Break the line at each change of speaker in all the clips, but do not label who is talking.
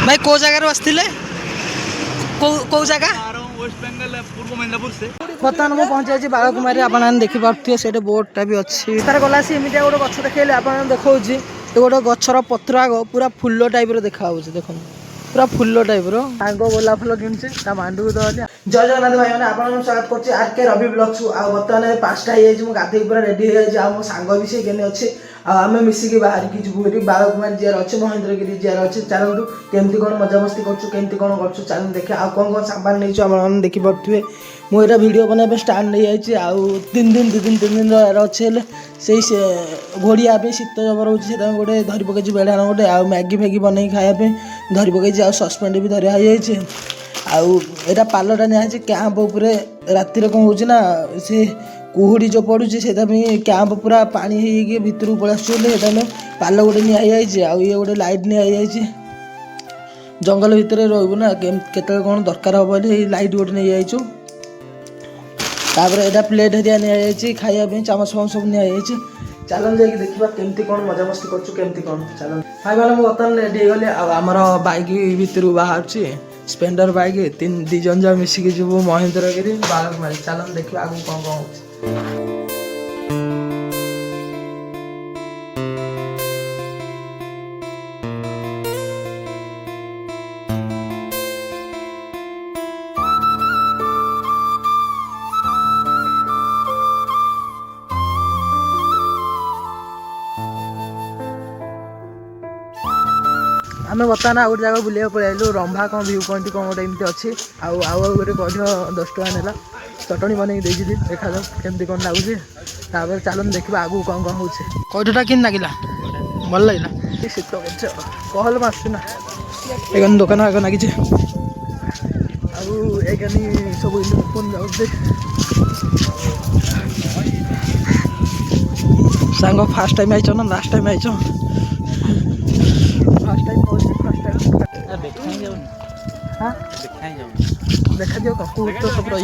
भाई को जगह बसते कौ जगह
वेस्ट बेंगल पूर्व मेदिनीपुर से
बर्तमान मुझे पहुँची जाइए बालकुमारी आप देखिपे से बोर्डटा भी अच्छी तार गला एमती गोटे गछ देखले आप देखा गोटे गचर पत्र आग पूरा फुल टाइप देखा देख पूरा फुल टाइप सांग गोलाप फुल कि मांडू को दे जय जगन्नाथ भाई मैंने आपको स्वागत कर आर के रवि ब्लग्स बर्तमान 5टा हो गाधे पूरा रेडी हो मो सांग भी से अच्छे आम मिसिकी बाहर की जी बालकुमारी जीआर अच्छे महेंद्रगिरी जीआर अच्छे चलतु केमती कौन मजामस्ती करमती कौन कर चल देखे आ कौन कौन सामान नहीं आप देखिपे मुझे भिडियो बनाई स्टार्ट नहीं जाइए आउ 3 दिन अच्छे से घोड़िया शीत जबर हो गोटे धरी पकई बेढ़ाण गोटे आ मैगी फैगी बन खायापी धरी पकई आ सस्पेंड भी धरा जाइए आउटा पालटा निजी कैंप उपरे राति कौन होना से कुहुड़ी जो पड़ुची से कैंप पूरा पानी भितर पलैसे पाल गोटे नि आउ गोटे लाइट नि जंगल भितर रोना केत कौन दरकार हम लाइट गोटे नहीं जाइए तापर यहाँ प्लेट हरिया नि खायापी चामच फामच सब नि चलन जाकि देखा केमती कौन मजामस्ती करमती कौन चलन भाई मैंने मुझे बर्तमान रेडी हो गली आमर बैक भितर बाहर स्पेंडर बैक 2 जन जा मिसिकी जी महेंद्रगिरी बालकुमारी चलन देखा आगे कौन कौन हो आम बर्तमान आ गए जगह बुले पलू रंभा कौन भ्यू पॉइंट कौन गोटे एमती अच्छी आउ गोटे कह 10 टका नेला चटनी बनई देखा जाओ केमती कौन लगुच चलन देखा आगू कौन कौन होटा कि लगे भल लगे शीत कहल मासुना एखान दुकान आगे लगी आनी सब इलेक्ट्रोन जाऊे सांग फास्ट टाइम आईच ना लास्ट टाइम आईच देखा जाओ तो सब रही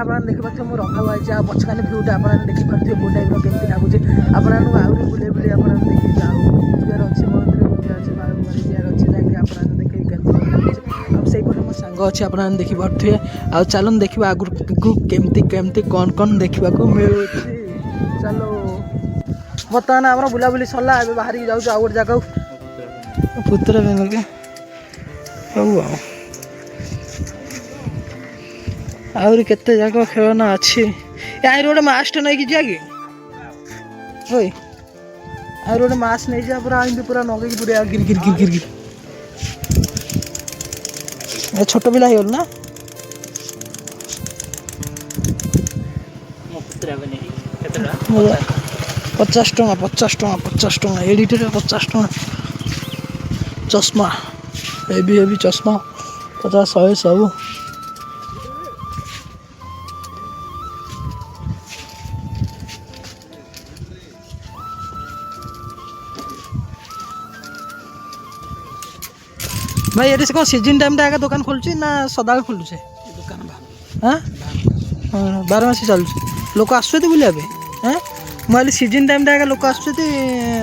आप देखिपे मुझे रंभा बाई आ पछकानी भ्यूटा आप देखिपे बो टाइप केमती लगुच आपको आगे बुले बुले आप देखिए जीआर अच्छे महेंद्रगिरी अच्छे बालकुमारी जीआर अच्छे जाकि आप देखिए केमती पटे मो सांग अच्छे आप देखिपे आ चलन देखा आगू केमती केमती कौन कौन देखा मिलूँ चलो बर्तमान आम बुलाबुली सरला बाहर की जाऊँ आउ गोटे जगह पुत्र के आउरी केते जगह खेलना अच्छी यार गोटे मास्ट नहीं जा कि आउर गोटे मास नहीं जा पूरा एमती पूरा नगे पूरा गिर गिर गिर गिर गिर छोट पिला हो ना 50 टका 50 टका 50 टका एडिटर 50 टका चश्मा हेवी चश्मा 50 100 सब भाई ये कौन सीजन टाइम टा दुकान खोलुची ना सदा खोलुचे दुकान हाँ 12 मास चलुच लोक आसुँच बुलाया हाँ मुझे सीजन टाइम टा लोक आसुँच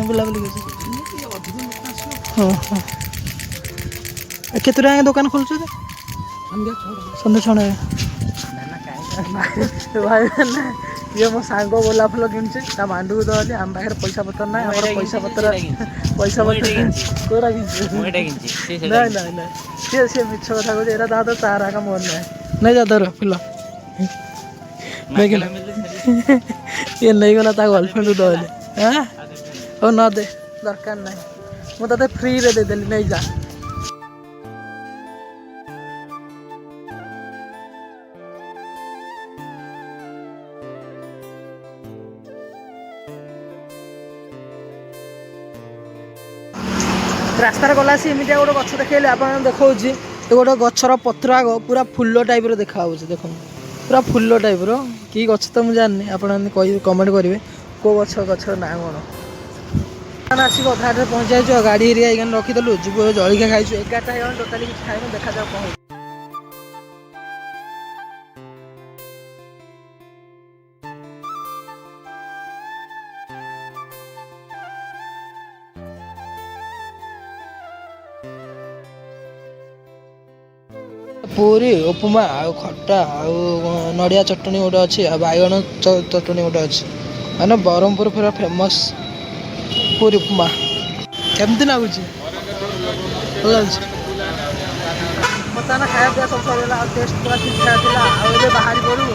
बुलाबुली हाँ हाँ केतुरा दुकान खोलुच सन्ध्या छड़ा भाई ये मो सांग गोलाप फुल कि मांडू को दे आम पाखे पैसा पतर ना पैसा पतर कोरा सी मिछ कथा कहते दादा तार आका मन ना नहीं दादा फुल ये नहीं गला गर्लफ्रेंड दे हाँ और न दे दरकार ना मुझे फ्री रे देदेली नहीं जा ରାସ୍ତାରେ ଗଲା ଆସି ଏମିତିଆ ଗୋଟେ ଗଛ ଦେଖେଇଲେ ଆପଣଙ୍କୁ ଦେଖାଉଛି। ଏ ଗୋଟେ ଗଛର ପତ୍ର ଆଗ ପୁରା ଫୁଲ ଟାଇପ୍ର ଦେଖାହେଉଛି। ଦେଖନ୍ତୁ ପୁରା ଫୁଲ ଟାଇପ୍ର କି ଗଛ ତ ମୁଁ ଜାଣିନି, ଆପଣମାନେ କହିବେ କମେଣ୍ଟ କରିବେ କେଉଁ ଗଛର ନାଁ କ'ଣ। ଆମେ ଆସିକି ଅଧା ବାଟରେ ପହଞ୍ଚି ଯାଇଛୁ। ଗାଡ଼ି ଏରିଆ ଏଇখানে ରଖିଦେଲୁ, ଯିବୁ ଜଳଖିଆ ଖାଇଛୁ। 11ଟା ହେଇଗଲାଣି, ଟୋଟାଲି କିଛି ଖାଇନୁ, ଦେଖାଯାଉ କ'ଣ ହେଉଛି। ପୁରୀ ଉପମା ଆଉ ଖଟା ଆଉ ନଡ଼ିଆ ଚଟଣି ଗୋଟେ ଅଛି, ଆଉ ବାଇଗଣ ଚଟଣି ଗୋଟେ ଅଛି। ମାନେ ବ୍ରହ୍ମପୁର ପୁରା ଫେମସ୍ ପୁରୀ ଉପମା। କେମିତି ଲାଗୁଛି? ଭଲ ଲାଗୁଛି। ବର୍ତ୍ତମାନ ଖାଇବା ପିଇବା ସବୁ ସରିଗଲା, ଆଉ ଟେଷ୍ଟ ପୁରା ଠିକ୍ ଠାକ୍ ଥିଲା। ଆଉ ଏବେ ବାହାରି ପଡ଼ୁ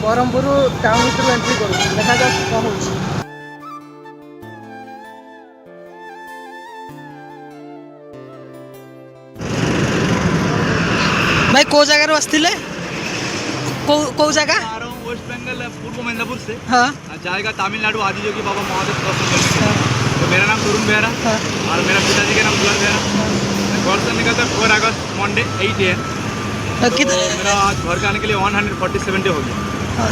ବ୍ରହ୍ମପୁର ଟାଉନ୍ ଭିତରୁ ଏଣ୍ଟ୍ରି କରୁ, ଦେଖାଯାଉ କ'ଣ ହେଉଛି। भाई को जगह बसते को जगह
आ रहा हूँ वेस्ट बंगाल पूर्व मेदिनीपुर से।
हाँ
जाएगा तमिलनाडु आदि योगी बाबा महादेव दर्शन करने के लिए। तो मेरा नाम तरुण बेहरा और मेरा पिताजी का नाम दुलार बेहरा। मैं घर से निकलता 4 अगस्त मंडे 8 AM। तो मेरा घर के आने के लिए 147 डे हो गया।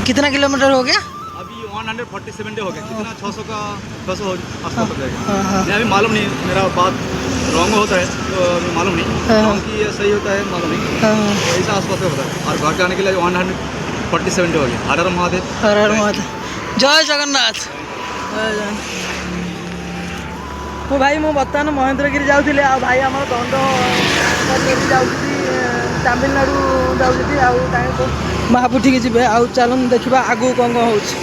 कितना किलोमीटर हो गया?
अभी 147 डे हो गया। कितना 600 का 600 आसपास हो जाएगा। मैं अभी मालूम नहीं, मेरा बात रॉन्ग होता है तो अभी मालूम नहीं, रॉन्ग की सही होता है मालूम नहीं, तो ऐसा आसपास होता है। और घर के आने के लिए 147 डे हो गया। हर हर महादेव,
हर हर महादेव, जय जगन्नाथ। ମୁଁ ଭାଇ ମୁଁ ବର୍ତ୍ତମାନ ମହେନ୍ଦ୍ରଗିରି ଯାଉଥିଲି, ଆଉ ଭାଇ ଆମର ଦଣ୍ଡ ଯାଉଛନ୍ତି ତାମିଲନାଡ଼ୁ ଯାଉଛନ୍ତି, ଆଉ ତାଙ୍କୁ ମହାପୁଠିକି ଯିବେ। ଆଉ ଚାଲନ୍ତୁ ଦେଖିବା ଆଗକୁ କ'ଣ କ'ଣ ହେଉଛି।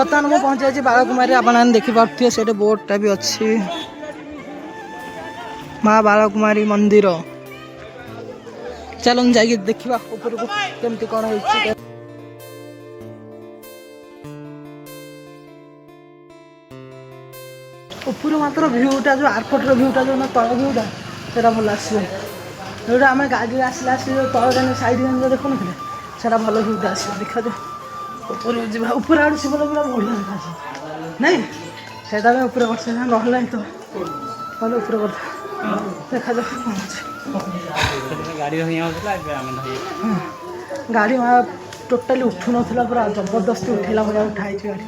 ବର୍ତ୍ତମାନ ମୁଁ ପହଞ୍ଚି ଯାଇଛି ବାଳକୁମାରୀ। ଆପଣମାନେ ଦେଖିପାରୁଥିବେ ସେଇଠି ବୋର୍ଡଟା ବି ଅଛି, ମା ବାଳକୁମାରୀ ମନ୍ଦିର। ଚାଲନ୍ତୁ ଯାଇକି ଦେଖିବା ଉପରକୁ କେମିତି କ'ଣ ହେଇଛି। ଉପରୁ ମାତ୍ର ଭିୟୁଟା ଯେଉଁ ଆରପଟର ଭିୟୁଟା ଯେଉଁ ତଳ ଭିୟୁଟା ସେଇଟା ଭଲ ଆସିବ। ଯେଉଁଟା ଆମେ ଗାଡ଼ିରେ ଆସିଲା ଆସି ଯେଉଁ ତଳ ସାଇଡ଼୍ ଯେଉଁ ଦେଖୁନଥିଲେ ସେଇଟା ଭଲ ଭିୟୁଟା ଆସିବ। ଦେଖାଯାଉ ଉପରକୁ ଯିବା। ଉପର ଆଡ଼ୁ ଶିବଲ ପୁରା ବଢ଼ିଆ ଦେଖାଯିବ ନାଇଁ, ସେଇଟା ପାଇଁ ଉପରେ ବର୍ଷା ନହେଲା ତ ନହେଲେ ଉପରେ କଥା। ଦେଖାଯାଉ କ'ଣ ଅଛି। ଗାଡ଼ି ଟୋଟାଲି ଉଠୁନଥିଲା, ପୁରା ଜବରଦସ୍ତି ଉଠେଇଲା ଭଳିଆ ଉଠା ହେଇଛି ଗାଡ଼ି।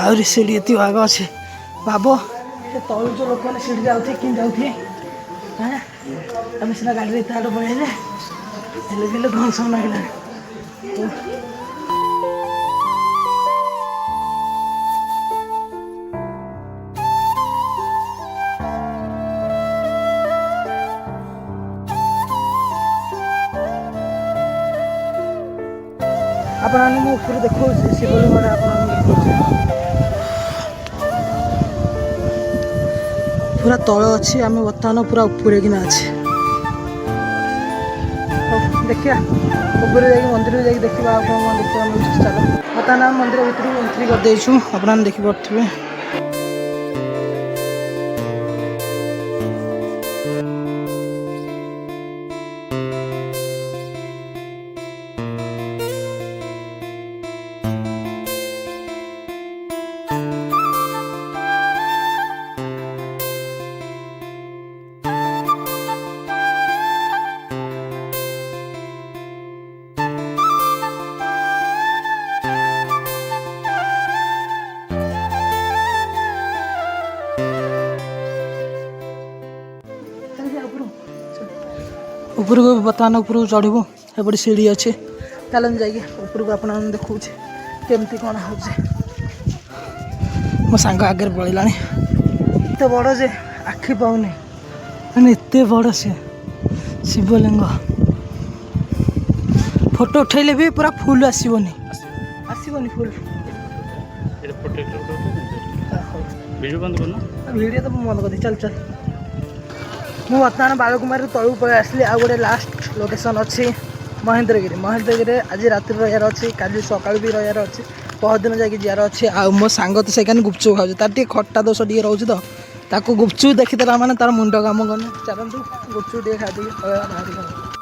ଆହୁରି ସିଡ଼ି ଏତିକି ଆଗ ଅଛି। ଭାବ ସେ ତଳୁ ଯେଉଁ ଲୋକମାନେ ସିଡ଼ି ଯାଉଥିବେ କେମିତି ଯାଉଥିବେ। ହଁ ଆମେ ସିନା ଗାଡ଼ିରେ ଏତେ ଆଡ଼ ପଳେଇଲେ ହେଲେ ହେଲେ ଧ୍ୱଂସ ଲାଗିଲାଣି। ଆପଣମାନେ ମୁଁ ଉପରୁ ଦେଖାଉଛି ଶିବଲିଙ୍ଗଟା ଆପଣମାନଙ୍କୁ ଦେଖାଉଛି। ପୁରା ତଳ ଅଛି, ଆମେ ବର୍ତ୍ତମାନ ପୁରା ଉପରେ କିନା ଅଛି। ଦେଖିବା ଉପରେ ଯାଇକି ମନ୍ଦିରକୁ ଯାଇକି ଦେଖିବା ଆଉ କ'ଣ ଦେଖିବା ମିଳୁଛି। ଚାଲ ବର୍ତ୍ତମାନ ଆମେ ମନ୍ଦିର ଭିତରକୁ ଏଣ୍ଟ୍ରି କରିଦେଇଛୁ, ଆପଣମାନେ ଦେଖିପାରୁଥିବେ। ଉପରକୁ ବର୍ତ୍ତମାନ ଉପରକୁ ଚଢ଼ିବୁ। ଏପଟେ ସିଢ଼ି ଅଛି, ଚାଲନ୍ତୁ ଯାଇକି ଉପରକୁ ଆପଣଙ୍କୁ ଦେଖାଉଛି କେମିତି କ'ଣ ହେଉଛି। ମୋ ସାଙ୍ଗ ଆଗରେ ପଳେଇଲାଣି। ଏତେ ବଡ଼ ଯେ ଆଖି ପାଉନି, ମାନେ ଏତେ ବଡ଼ ସେ ଶିବଲିଙ୍ଗ। ଫଟୋ ଉଠେଇଲେ ବି ପୁରା ଫୁଲ୍ ଆସିବନି ଫୁଲ୍।
ଭିଡ଼ିଓ ବନ୍ଦ କରୁନ।
ଭିଡ଼ିଓ ତ ମୁଁ ବନ୍ଦ କରିଦେବି। ଚାଲ ମୁଁ ବର୍ତ୍ତମାନ ବାଳକୁମାରୀରୁ ତଳକୁ ପଳେଇ ଆସିଲି। ଆଉ ଗୋଟେ ଲାଷ୍ଟ ଲୋକେସନ୍ ଅଛି ମହେନ୍ଦ୍ରଗିରି। ଆଜି ରାତିରେ ରହିବାର ଅଛି, କାଲି ସକାଳୁ ବି ରହିବାର ଅଛି, ପହରଦିନ ଯାଇକି ଯିବାର ଅଛି। ଆଉ ମୋ ସାଙ୍ଗ ତ ସେখানে ଗୁପଚୁପ୍ ଖାଉଛି, ତାର ଟିକେ ଖଟା ଦୋଷ ଟିକେ ରହୁଛି ତ, ତାକୁ ଗୁପଚୁପ୍ ଦେଖିଦେଲା ମାନେ ତାର ମୁଣ୍ଡ କାମ କରୁନି। ଚାଲନ୍ତୁ ଗୁପଚୁପ୍ ଟିକେ ଖାଇଦେଇକି ପଳେଇବା ବାହାରିକି।